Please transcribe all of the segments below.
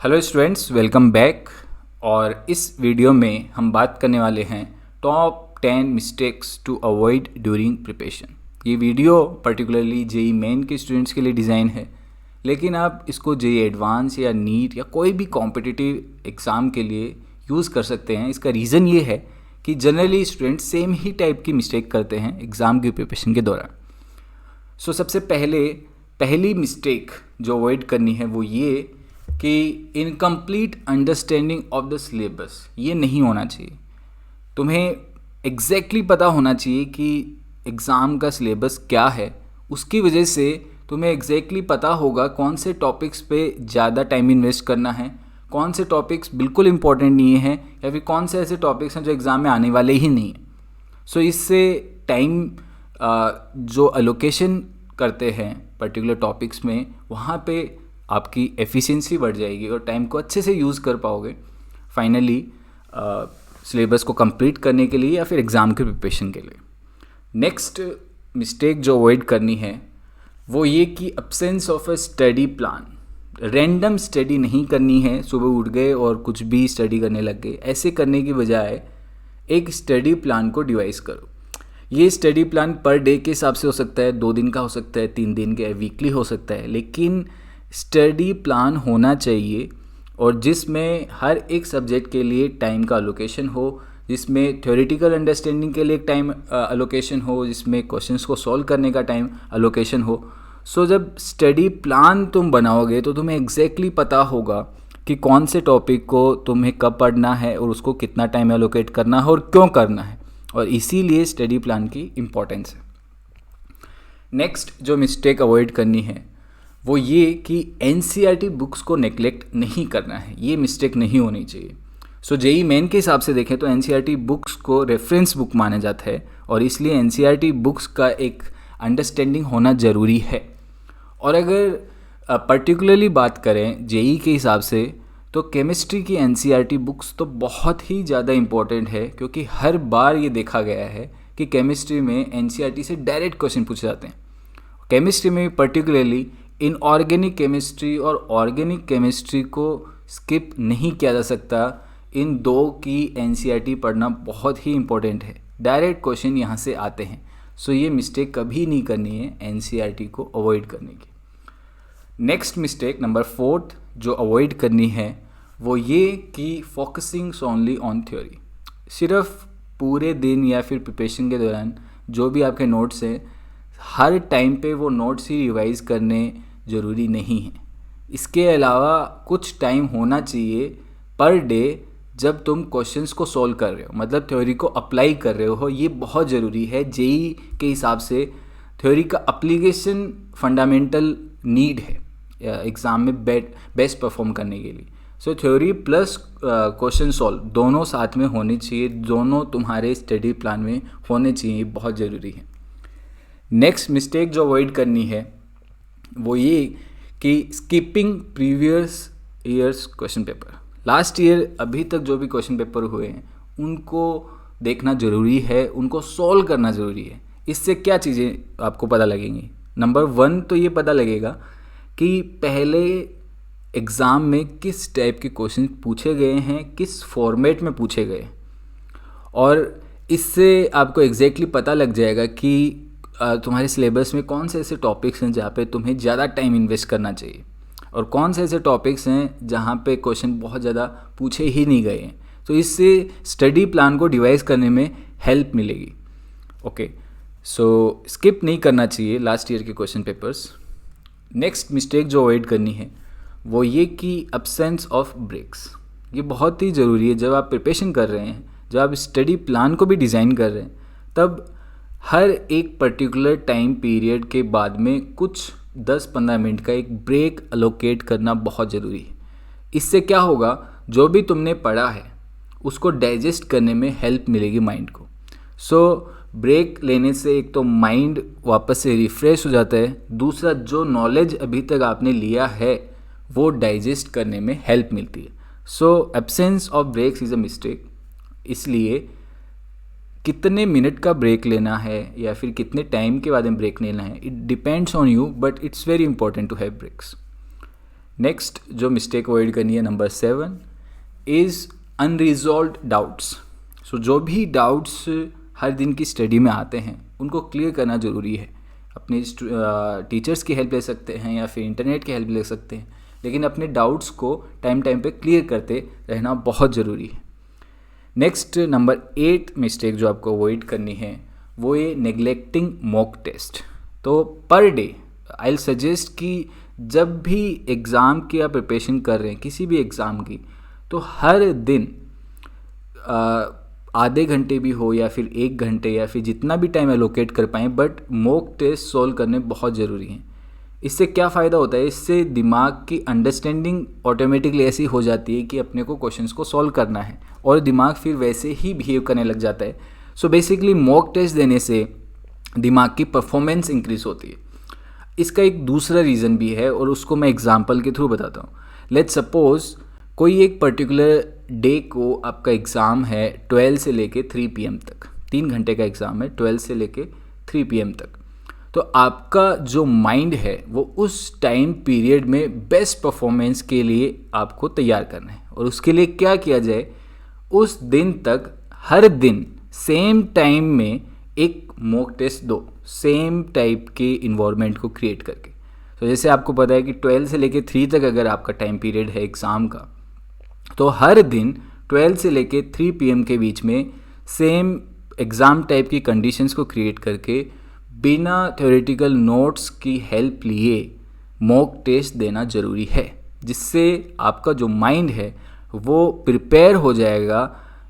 Hello students, welcome back. और इस video में हम बात करने वाले हैं top 10 mistakes to avoid during preparation. ये वीडियो पर्टिकुलरली जेई मेन के स्टूडेंट्स के लिए डिज़ाइन है, लेकिन आप इसको जेई एडवांस या नीट या कोई भी कॉम्पिटिटिव एग्ज़ाम के लिए यूज़ कर सकते हैं। इसका रीज़न ये है कि जनरली स्टूडेंट्स सेम ही टाइप की मिस्टेक करते हैं एग्ज़ाम की प्रिपरेशन के दौरान। सबसे पहली मिस्टेक जो अवॉइड करनी है वो ये कि incomplete understanding of the syllabus. ये नहीं होना चाहिए। तुम्हें एग्जैक्टली पता होना चाहिए कि एग्ज़ाम का सिलेबस क्या है। उसकी वजह से तुम्हें एग्जैक्टली पता होगा कौन से टॉपिक्स पे ज़्यादा टाइम इन्वेस्ट करना है, कौन से टॉपिक्स बिल्कुल इम्पॉर्टेंट नहीं हैं, या फिर कौन से ऐसे टॉपिक्स हैं जो एग्ज़ाम में आने वाले ही नहीं हैं। इससे टाइम जो एलोकेशन करते हैं पर्टिकुलर टॉपिक्स में, वहाँ पे आपकी एफिशिएंसी बढ़ जाएगी और टाइम को अच्छे से यूज़ कर पाओगे फाइनली सिलेबस को कंप्लीट करने के लिए या फिर एग्ज़ाम के प्रिपरेशन के लिए। नेक्स्ट मिस्टेक जो अवॉइड करनी है वो ये कि absence of a study plan. Random study नहीं करनी है, सुबह उठ गए और कुछ भी स्टडी करने लग गए। ऐसे करने की बजाय एक स्टडी प्लान को डिवाइस करो। ये स्टडी प्लान पर डे के हिसाब से हो सकता है, 2 दिन का हो सकता है, 3 दिन का, वीकली हो सकता है, लेकिन स्टडी प्लान होना चाहिए और जिसमें हर एक सब्जेक्ट के लिए टाइम का अलोकेशन हो, जिसमें थ्योरेटिकल अंडरस्टैंडिंग के लिए एक टाइम अलोकेशन हो, जिसमें क्वेश्चंस को सॉल्व करने का टाइम अलोकेशन हो। जब स्टडी प्लान तुम बनाओगे तो तुम्हें एग्जैक्टली पता होगा कि कौन से टॉपिक को तुम्हें कब पढ़ना है और उसको कितना टाइम एलोकेट करना है और क्यों करना है, और इसीलिए स्टडी प्लान की इम्पोर्टेंस है। नेक्स्ट जो मिस्टेक अवॉइड करनी है वो ये कि एनसीईआरटी बुक्स को नेग्लेक्ट नहीं करना है। ये मिस्टेक नहीं होनी चाहिए। जेई मेन के हिसाब से देखें तो एनसीईआरटी बुक्स को रेफरेंस बुक माना जाता है और इसलिए एनसीईआरटी बुक्स का एक अंडरस्टैंडिंग होना ज़रूरी है। और अगर पर्टिकुलरली बात करें जेई के हिसाब से तो केमिस्ट्री की एनसीईआरटी बुक्स तो बहुत ही ज़्यादा इम्पोर्टेंट है, क्योंकि हर बार ये देखा गया है कि केमिस्ट्री में एनसीईआरटी से डायरेक्ट क्वेश्चन पूछे जाते हैं। केमिस्ट्री में पर्टिकुलरली इनऑर्गेनिक केमिस्ट्री और ऑर्गेनिक केमिस्ट्री को स्किप नहीं किया जा सकता। इन दो की एनसीईआरटी पढ़ना बहुत ही इम्पोर्टेंट है। डायरेक्ट क्वेश्चन यहाँ से आते हैं। ये मिस्टेक कभी नहीं करनी है एनसीईआरटी को अवॉइड करने की। नेक्स्ट मिस्टेक नंबर 4 जो अवॉइड करनी है वो ये कि फोकसिंग ओनली ऑन थ्योरी। सिर्फ पूरे दिन या फिर प्रिपरेशन के दौरान जो भी आपके नोट्स हैं, हर टाइम पे वो नोट्स ही रिवाइज करने ज़रूरी नहीं है। इसके अलावा कुछ टाइम होना चाहिए पर डे जब तुम क्वेश्चंस को सॉल्व कर रहे हो, मतलब थ्योरी को अप्लाई कर रहे हो। ये बहुत ज़रूरी है। जेई के हिसाब से थ्योरी का अप्लीकेशन फंडामेंटल नीड है एग्ज़ाम में बेस्ट परफॉर्म करने के लिए। थ्योरी प्लस क्वेश्चन सॉल्व दोनों साथ में होने चाहिए, दोनों तुम्हारे स्टडी प्लान में होने चाहिए, बहुत ज़रूरी है। नेक्स्ट मिस्टेक जो अवॉइड करनी है वो ये कि skipping previous years question paper. Last year अभी तक जो भी क्वेश्चन पेपर हुए हैं उनको देखना ज़रूरी है, उनको सॉल्व करना ज़रूरी है। इससे क्या चीज़ें आपको पता लगेंगी। नंबर 1 तो ये पता लगेगा कि पहले एग्ज़ाम में किस टाइप के क्वेश्चन पूछे गए हैं, किस फॉर्मेट में पूछे गए, और इससे आपको एग्जैक्टली पता लग जाएगा कि तुम्हारे सिलेबस में कौन से ऐसे टॉपिक्स हैं जहाँ पे तुम्हें ज़्यादा टाइम इन्वेस्ट करना चाहिए और कौन से ऐसे टॉपिक्स हैं जहाँ पे क्वेश्चन बहुत ज़्यादा पूछे ही नहीं गए हैं। इससे स्टडी प्लान को डिवाइस करने में हेल्प मिलेगी। ओके, स्किप नहीं करना चाहिए लास्ट ईयर के क्वेश्चन पेपर्स। नेक्स्ट मिस्टेक जो अवॉइड करनी है वो ये कि अब्सेंस ऑफ ब्रेक्स। ये बहुत ही ज़रूरी है। जब आप प्रिपरेशन कर रहे हैं, जब आप स्टडी प्लान को भी डिज़ाइन कर रहे हैं, तब हर एक पर्टिकुलर टाइम पीरियड के बाद में कुछ 10-15 मिनट का एक ब्रेक अलोकेट करना बहुत ज़रूरी है। इससे क्या होगा, जो भी तुमने पढ़ा है उसको डाइजेस्ट करने में हेल्प मिलेगी माइंड को। ब्रेक लेने से एक तो माइंड वापस से रिफ़्रेश हो जाता है, दूसरा जो नॉलेज अभी तक आपने लिया है वो डाइजेस्ट करने में हेल्प मिलती है। Absence of breaks is a mistake. इसलिए कितने मिनट का ब्रेक लेना है या फिर कितने टाइम के बाद में ब्रेक लेना है, it depends on you, but it's very important to have breaks. Next जो मिस्टेक अवॉइड करनी है, number 7 is unresolved doubts. So जो भी डाउट्स हर दिन की स्टडी में आते हैं उनको क्लियर करना ज़रूरी है। अपने टीचर्स की हेल्प ले सकते हैं या फिर इंटरनेट की हेल्प ले सकते हैं, लेकिन अपने डाउट्स को टाइम पे क्लियर करते रहना बहुत ज़रूरी है। नेक्स्ट नंबर 8 मिस्टेक जो आपको अवॉइड करनी है वो ये नेग्लेक्टिंग मॉक टेस्ट। तो per day I will suggest कि जब भी एग्ज़ाम की आप प्रिपरेशन कर रहे हैं, किसी भी एग्ज़ाम की, तो हर दिन आधे घंटे भी हो या फिर 1 घंटे या फिर जितना भी टाइम एलोकेट कर पाएँ, बट मॉक टेस्ट सॉल्व करने बहुत ज़रूरी हैं। इससे क्या फ़ायदा होता है, इससे दिमाग की अंडरस्टैंडिंग ऑटोमेटिकली ऐसी हो जाती है कि अपने को क्वेश्चंस को सॉल्व करना है और दिमाग फिर वैसे ही बिहेव करने लग जाता है। सो बेसिकली मॉक टेस्ट देने से दिमाग की परफॉर्मेंस इंक्रीज़ होती है। इसका एक दूसरा रीज़न भी है और उसको मैं एग्जांपल के थ्रू बताता हूँ। लेट्स सपोज़ कोई एक पर्टिकुलर डे को आपका एग्ज़ाम है 12 से लेके 3 PM तक, 3 घंटे का एग्ज़ाम है 12 से लेके 3 PM तक। तो आपका जो माइंड है वो उस टाइम पीरियड में बेस्ट परफॉर्मेंस के लिए आपको तैयार करना है। और उसके लिए क्या किया जाए, उस दिन तक हर दिन सेम टाइम में एक मॉक टेस्ट दो, सेम टाइप के इन्वायरमेंट को क्रिएट करके। तो जैसे आपको पता है कि 12 से लेके 3 तक अगर आपका टाइम पीरियड है एग्ज़ाम का, तो हर दिन 12 से लेके 3 PM के बीच में सेम एग्ज़ाम टाइप की कंडीशंस को क्रिएट करके बिना थ्योरेटिकल नोट्स की हेल्प लिए मॉक टेस्ट देना ज़रूरी है, जिससे आपका जो माइंड है वो प्रिपेयर हो जाएगा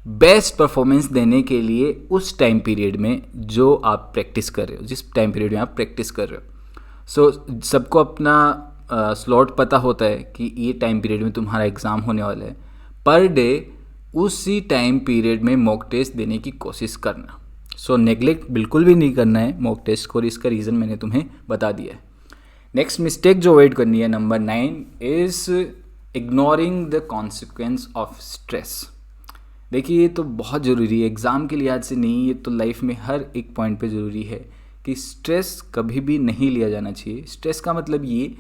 बेस्ट परफॉर्मेंस देने के लिए उस टाइम पीरियड में जो आप प्रैक्टिस कर रहे हो, जिस टाइम पीरियड में आप प्रैक्टिस कर रहे हो। सो सबको अपना स्लॉट पता होता है कि ये टाइम पीरियड में तुम्हारा एग्ज़ाम होने वाला है। पर डे उसी टाइम पीरियड में मॉक टेस्ट देने की कोशिश करना। सो नेग्लेक्ट बिल्कुल भी नहीं करना है मॉक टेस्ट को, और इसका रीज़न मैंने तुम्हें बता दिया है। नेक्स्ट मिस्टेक जो अवॉइड करनी है, number 9 is ignoring the consequence of stress. देखिए ये तो बहुत ज़रूरी है, एग्ज़ाम के लिहाज से नहीं, ये तो लाइफ में हर एक पॉइंट पे ज़रूरी है कि स्ट्रेस कभी भी नहीं लिया जाना चाहिए। स्ट्रेस का मतलब ये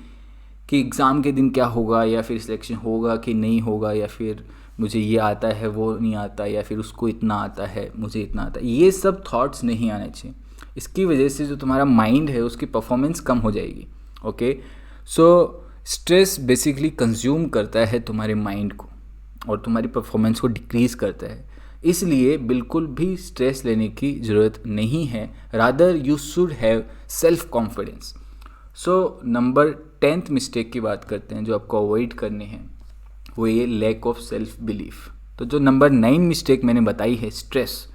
कि एग्ज़ाम के दिन क्या होगा, या फिर सिलेक्शन होगा कि नहीं होगा, या फिर मुझे ये आता है वो नहीं आता, या फिर उसको इतना आता है मुझे इतना आता है, ये सब थॉट्स नहीं आने चाहिए। इसकी वजह से जो तुम्हारा माइंड है उसकी परफॉर्मेंस कम हो जाएगी। Okay, so stress basically consume करता है तुम्हारे माइंड को और तुम्हारी परफॉर्मेंस को डिक्रीज़ करता है। इसलिए बिल्कुल भी स्ट्रेस लेने की ज़रूरत नहीं है, rather you should have self confidence. So number 10th mistake की बात करते हैं जो आपको अवॉइड करने हैं, वो ये लैक ऑफ सेल्फ बिलीफ। तो जो नंबर 9 मिस्टेक मैंने बताई है स्ट्रेस,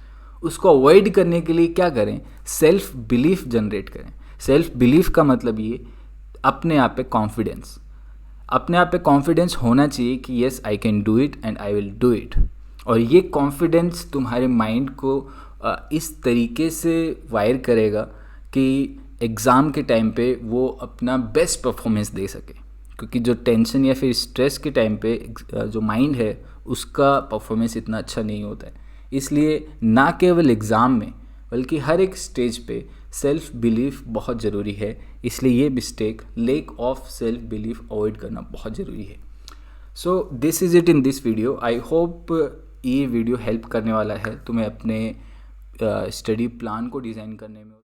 उसको अवॉइड करने के लिए क्या करें, सेल्फ बिलीफ जनरेट करें। सेल्फ बिलीफ का मतलब ये अपने आप पे कॉन्फिडेंस, अपने आप पे कॉन्फिडेंस होना चाहिए कि yes I can do it and I will do it. और ये कॉन्फिडेंस तुम्हारे माइंड को इस तरीके से वायर करेगा कि एग्ज़ाम के टाइम पे वो अपना बेस्ट परफॉर्मेंस दे सके, क्योंकि जो टेंशन या फिर स्ट्रेस के टाइम पे जो माइंड है उसका परफॉर्मेंस इतना अच्छा नहीं होता है। इसलिए ना केवल एग्ज़ाम में बल्कि हर एक स्टेज पे सेल्फ बिलीफ बहुत ज़रूरी है। इसलिए ये mistake lack of self belief avoid करना बहुत ज़रूरी है। So this is it in this video. I hope ये वीडियो हेल्प करने वाला है तुम्हें अपने स्टडी प्लान को डिज़ाइन करने में।